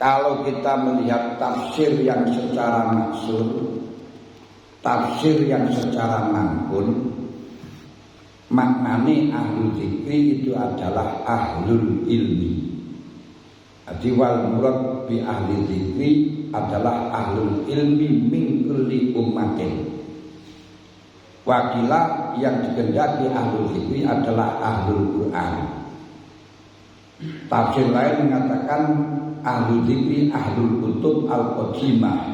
kalau kita melihat tafsir yang secara maksud, tafsir yang secara mangkun, maknane ahlul dzikri itu adalah ahlul ilmi. Jadi wal murad bi ahli dzikri adalah ahlul ilmi min kulli ummatin. Wakila yang dikehendaki ahlul dzikri adalah ahlul Quran. Tafsir lain mengatakan ahlul dzikri ahlul kutub al-qadimah.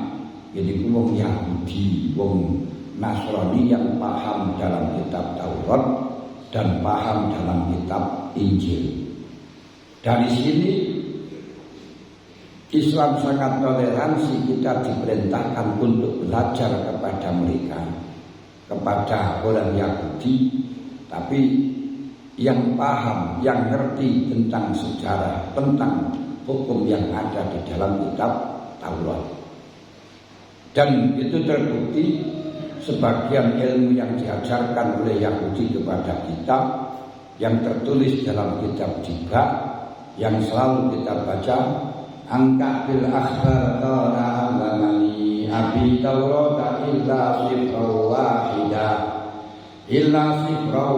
Jadi wong Yahudi, wong Nasrani yang paham dalam kitab Taurat dan paham dalam kitab Injil. Dari sini Islam sangat toleransi, kita diperintahkan untuk belajar kepada mereka, kepada orang Yahudi, tapi yang paham, yang ngerti tentang sejarah, tentang hukum yang ada di dalam kitab Taurat. Dan itu terbukti sebagian ilmu yang diajarkan oleh Yahudi kepada kita, yang tertulis dalam kitab Jibra, yang selalu kita baca, angka bil akhbar qara lamani abi Taurat illa sifra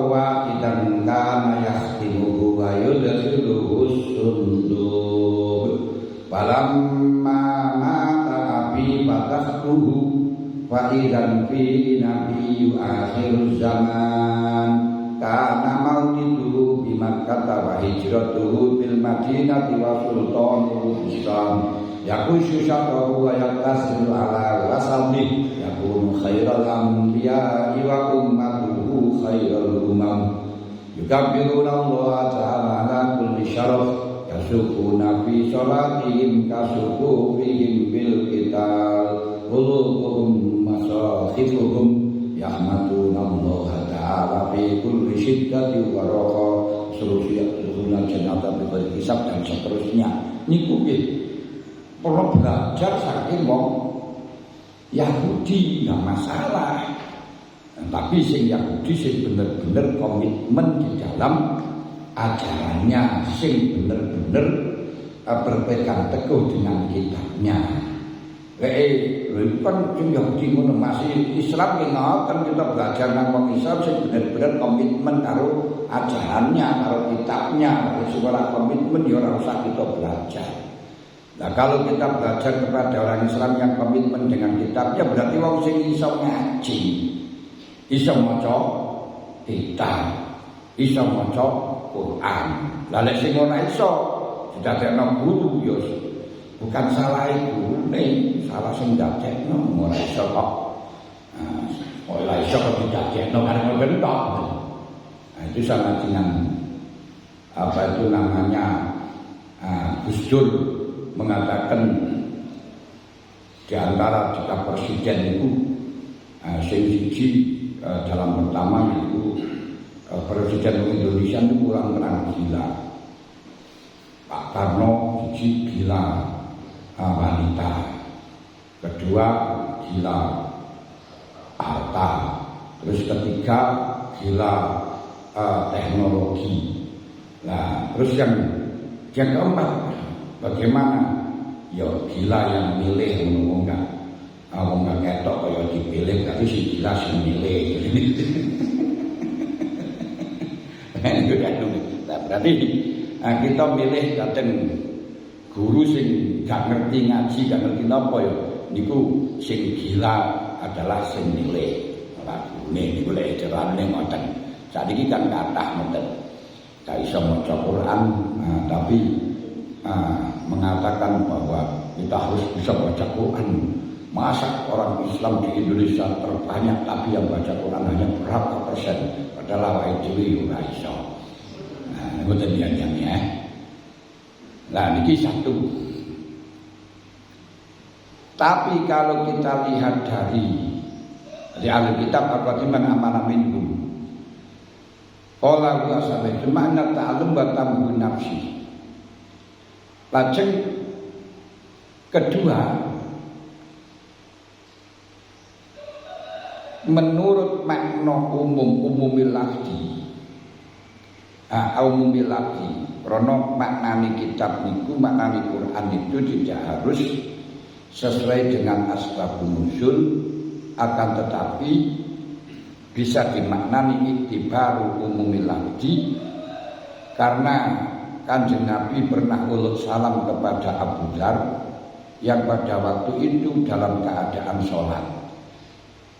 wahidan kana yakhtimuhu wa yudkhiluhu sundur falamma mata abi fatahtuhu wa idzan fi nabiyyu akhir zaman kana mautiduhu bi Makkah wa hijratuhu bil Madinati wa sultanul Islam yakushu syarahu wa yaktasilu ala wasabih yakunu khairal anbiya'i wa ummatuhu khairal umam yukabbiruna Allah ta'ala ala kulli syaraf yasukuna fi sholatihim kasukufihim bil qital qulubuhum masakhifuhum yahmaduna Allah ta'ala fi kulli syiddati wa raha suruhuna jannata bi hisab dan seterusnya. Niku nggih perlu belajar saking wong Yahudi, nggak masalah. Tapi sing Yahudi sing bener-bener komitmen di dalam ajarannya, sing bener-bener berpegang teguh dengan kitabnya. Kan sing Yahudi ngono, masih Islam ki ngoten, kita belajar nang wong Islam sing bener-bener komitmen karo ajarannya, karo kitabnya. Wis ora komitmen ya ora usah kita belajar. Nah, kalau kita belajar kepada orang Islam yang komitmen dengan kitabnya, berarti wong sing iso ngaji, iso maca kitab, iso maca Quran. Lah nek sing ora iso didadekno guru ya bukan salah gurune, salah sing dadekno ora iso kok. Ora iso kok didadekno karena bentok. Nah, itu sama dengan apa itu namanya Gus Dur mengatakan di antara tiga presiden itu sing siji dalam pertama itu presiden Indonesia itu kurang gila. Pak Karno siji gila wanita, kedua gila harta, terus ketiga gila teknologi. Nah, terus yang keempat bagaimana? Ya gila yang milih ngomong enggak ketok kaya dipilih, tapi si gila sing milih. Itu kan. Nah, berarti kita milih kadang guru sing gak ngerti ngaji, gak ngerti napa ya niku sing gila adalah sing milih. Lagune niku lek jarane ngoten. Saiki kan kathah ngoten. Gak iso maca Quran, tapi mengatakan bahwa kita harus bisa baca Quran. Masa orang Islam di Indonesia terbanyak tapi yang baca Quran hanya berapa persen? Padahal awake dhewe ora iso. Nah, ngoten ya. Nah, niki satu. Tapi kalau kita lihat dari ahli kitab al-Qadimah amanah minhum. Qala wa sabit makna ta'allum wa tamhun nafsi. Lajeng kedua, menurut makna umumil lafzi Umumil lagi krono maknani kitab niku, maknani Quran itu tidak harus sesuai dengan asbabun nuzul, akan tetapi bisa dimaknani iktibaru umumil lagi, karena Kanjeng Nabi pernah uluk salam kepada Abu Dzar yang pada waktu itu dalam keadaan sholat.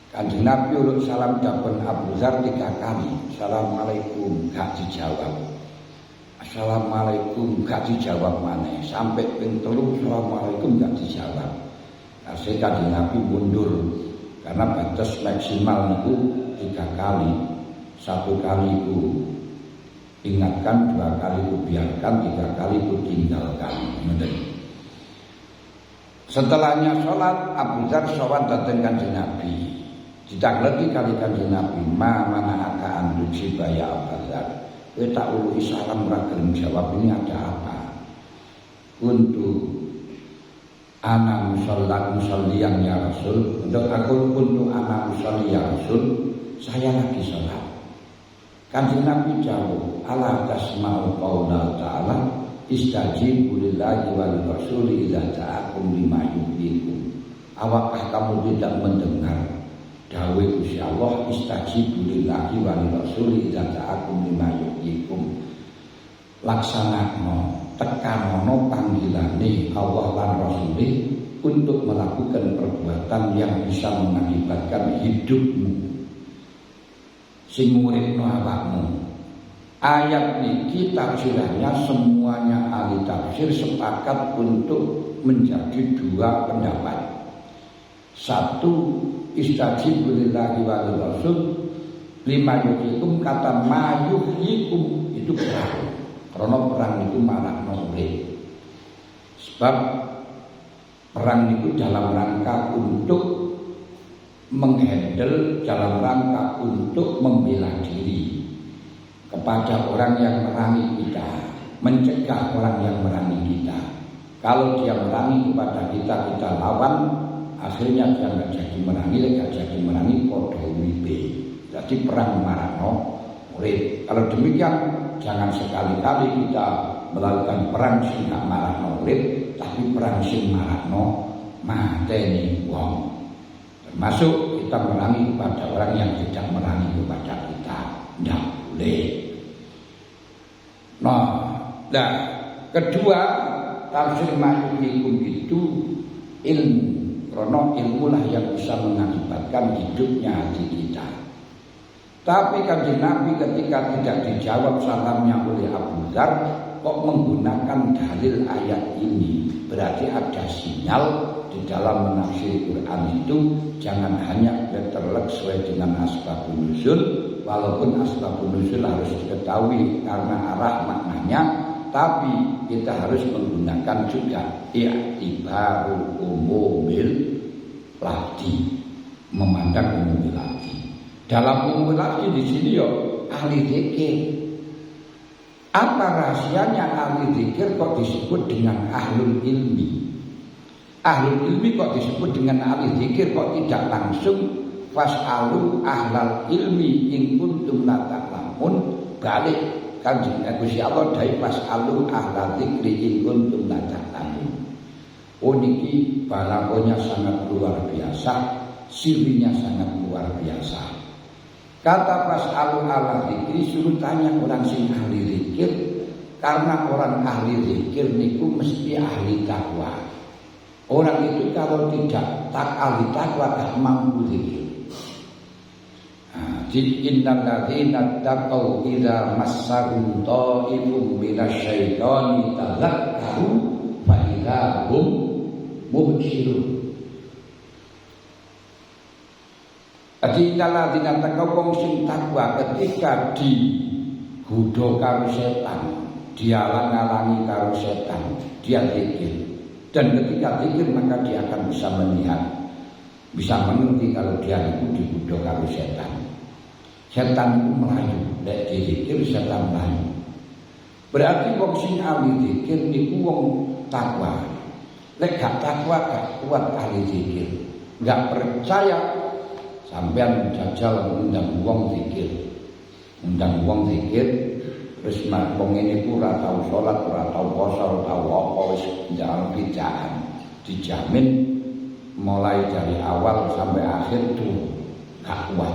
Kanjeng Nabi uluk salam dapun Abu Dzar 3 kali. Assalamualaikum, gak dijawab. Assalamualaikum, gak dijawab maneh. Sampai ping 3 assalamualaikum gak dijawab. Akhirnya Kanjeng Nabi mundur karena batas maksimal itu 3 kali. 1 kali itu ingatkan, 2 kali itu biarkan, 3 kali itu tinggalkan. Setelahnya sholat, Abu Dzar sholat datang Kanjeng Nabi. Ditangleti kali Kanjeng Nabi, mana akan luci baya Abu Dzar. Kowe tak ului salam ra gelem jawab, ini ada apa? Untuk anak musalliyan ya Rasul, untuk anak musalli ya Rasul, saya lagi sholat. Kanjeng Nabi jawab, ala tasma'u qaula ta'ala istajibu lillahi wa lirrasuli idza ja'akum lima yuhyikum. Apakah kamu tidak mendengar dawuh Gusti Allah, istajibu lillahi wa lirrasuli idza ja'akum lima yuhyikum. Laksanakno, tekanono panggilane Allah lan Rasule untuk melakukan perbuatan yang bisa mengakibatkan hidupmu, sing uripno awakmu. Ayat niki tafsirannya semuanya ahli tafsir sepakat untuk menjadi 2 pendapat. 1, istajibu lillahi wa lirrasul, lima yuhyikum, kata ma yuhyikum itu perang. Karena perang itu makna urip. Sebab perang itu dalam rangka untuk menghandle, dalam rangka untuk membela diri kepada orang yang merangi kita, mencegah orang yang merangi kita. Kalau dia merangi kepada kita, kita lawan, akhirnya dia nggak jadi merangi, nggak jadi merangi podo uripe. Jadi perang marakno urip. Kalau demikian, jangan sekali-kali kita melakukan perang sing nggak marakno urip, tapi perang sing marakno mateni wong. Termasuk kita merangi kepada orang yang tidak merangi kepada kita, tidak boleh. Nah, kedua, tafsir ma'yuhikum itu ilmu. Karena ilmulah yang bisa mengakibatkan hidupnya hati kita. Tapi Kanjeng Nabi ketika tidak dijawab salamnya oleh Abu Dzar, kok menggunakan dalil ayat ini? Berarti ada sinyal di dalam menafsir Quran itu jangan hanya terlek sesuai dengan asbabun nuzul, walaupun asbabun nuzul harus diketahui karena arah maknanya, tapi kita harus menggunakan juga i'tibaru umumil lafzi, memandang umumil lafzi. Dalam umumil lafzi di sini yo ahli zikir. Apa rahasianya ahli zikir kok disebut dengan ahlul ilmi? Ahlul ilmi kok disebut dengan ahli zikir, kok tidak langsung fas'alu ahlal ilmi in kuntum la ta'lamun? Balik Kanjeng Gusti Allah dai fas'alu ahlal zikri in kuntum la ta'lamun. Oh niki balagonya sangat luar biasa, sirinya sangat luar biasa. Kata fas'alu ahlal zikri, suruh tanya orang sing ahli zikir, karena orang ahli zikir niku mesti ahli takwa. Orang itu kalau tidak ahli takwa tak mampu zikir. Innal ladzina taqaw idza massahum ta'ifun minasyaitani tadzakkaru fa idza hum mubsirun. Innal ladzina taqaw wong sing takwa ketika digodha karo setan, dialang-alangi karo setan, dia zikir. Dan ketika zikir maka dia akan bisa melihat, bisa mengerti kalau dia itu digodha karo setan. Setan itu melayu, lek dizikir setan melayu. Berarti wong sing ahli zikir niku wong takwa. Lek gak takwa gak kuat ahli zikir. Gak percaya sampean jajal undang wong zikir. Undang wong zikir Wis wong ngene iku ora tau salat, ora tau puasa, ora tau apa wis njaluk bid'ah. Dijamin mulai dari awal sampai akhir tuh gak kuat.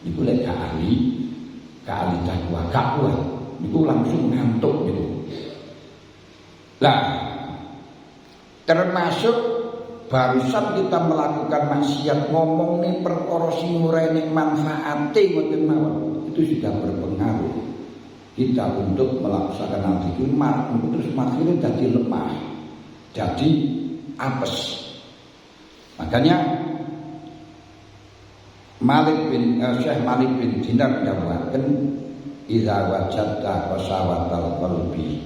Iku lek gak ahli takwa gak kuat. Iku langsung ngantuk gitu. Lah termasuk barusan kita melakukan maksiat ngomong nih perkara sing ora enek manfaate ngoten mawon. Itu sudah berpengaruh kita untuk melaksanakan zikir terus makin jadi lemah, jadi apes. Makanya Syekh Malik bin Dinar mengatakan idza wajadta qasawatal qalbi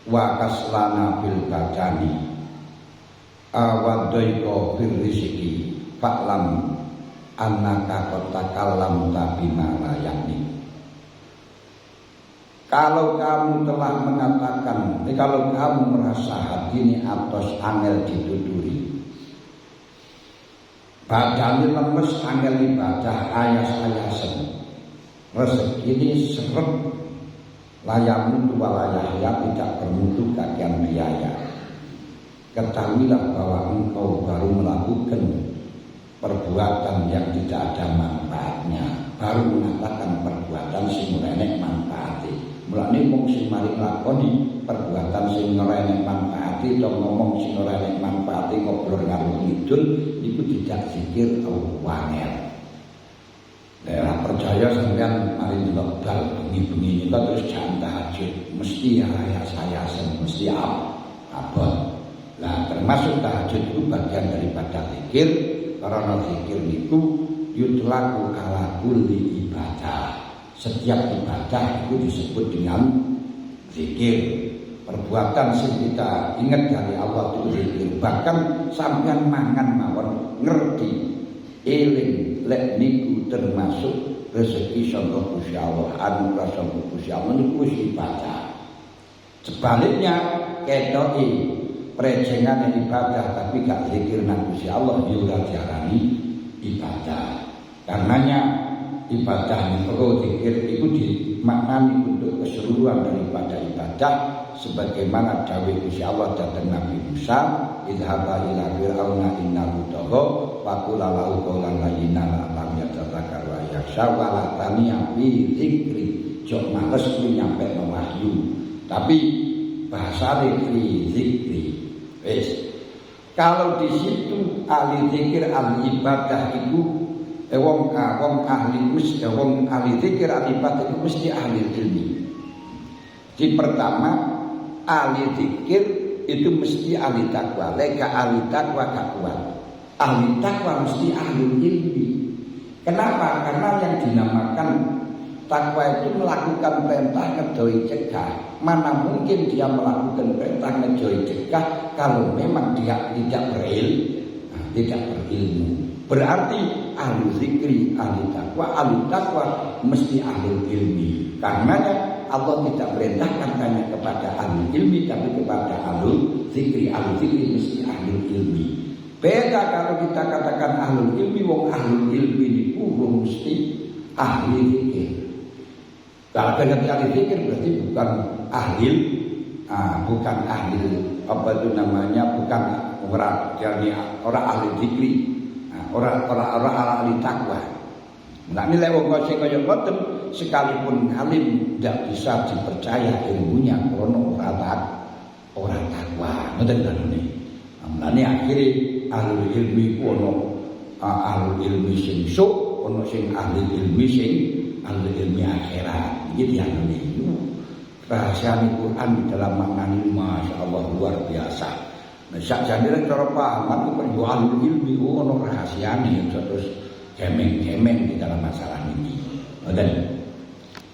wa kaslana bil badani awadaiqa fil rizqi fa'lam annaka qad takallamta bima la ya'ni. Kalau kamu telah mengatakan, kalau kamu merasa hati ini atos angel dituturi, badannya lemes angel ibadah ayas-ayasan, rezeki ini seret, layamu tua layahya tidak bermutu kakian biaya. Ketahuilah bahwa engkau baru melakukan perbuatan yang tidak ada manfaatnya, baru mengatakan perbuatan sing ora enek manfaate. Mulane wong sing mari nglakoni perbuatan sing ora enek manfaate utawa ngomong sing ora enek manfaate ngobrol karo ngidul iku tidak zikir wangel. Nek percaya sampean mari ndelok bal bengi-bengi niku terus jam tahajud mesti ayas-ayasan mesti abot. Lah termasuk tahajud itu bagian daripada zikir. Karena zikir itu yutlaku ala kulli ibadah. Setiap ibadah itu disebut dengan zikir. Perbuatan sing kita ingat dari Allah itu zikir. Bahkan sampean mangan mawon ngerti eling lek niku termasuk rezeki sangka Gusti Allah, anugerah sangka Gusti Allah niku ibadah. Sebaliknya ketoki prejengan ibadah tapi gak zikir nang Gusti Allah ya ora diarani ibadah. Karenanya ibadah niku zikir itu dimaknani untuk keseluruhan daripada ibadah sebagaimana dawuh Gusti Allah dhateng Nabi Musa idhaba ila fir'auna innahu tagha faqula lahu qawlan layyinan lam yatadzakar wa yakhsha wa la taniya fi dzikri. Jok males kuwi nyampe wahyu tapi bahasa fi zikri. Kalau di situ ahli zikir ahli ibadah itu wong ahli zikir ahli ibadah itu mesti ahli ilmi. Di pertama ahli zikir itu mesti ahli takwa. Leka ahli takwa gak kuat. Ahli takwa mesti ahli ilmi. Kenapa? Karena yang dinamakan takwa itu melakukan perintah ngedoi cegah. Mana mungkin dia melakukan perintah ngedoi cegah kalau memang dia tidak berilmu. Berarti ahli zikri, ahli takwa mesti ahli ilmi. Karena Allah tidak perintahkan hanya kepada ahli ilmi tapi kepada ahli zikri. Ahli zikri mesti ahli ilmi. Beda kalau kita katakan ahli ilmi, wong ahli ilmi itu mesti ahli zikir. Kalau dengan ahli zikir berarti bukan ahli apa itu namanya, bukan orang ahli zikri, orang ahli takwa. Nah ini lewat sing kaya ngoten sekalipun alim tidak bisa dipercaya ilmunya karena orang takwa. Ngoten kan ini. Nah ini akhirnya ahli ilmi ku ono ahli ilmi sing sok, ono sing ahli ilmi sing ahli ilmi akhirat. Iki dianggone rahasia Al-Quran di dalam makna ini Masya Allah luar biasa. Nah sakjane nek cara pahaman ku ahli ilmi ono rahasiane terus gemeng-gemeng di dalam masalah ini. Ngoten.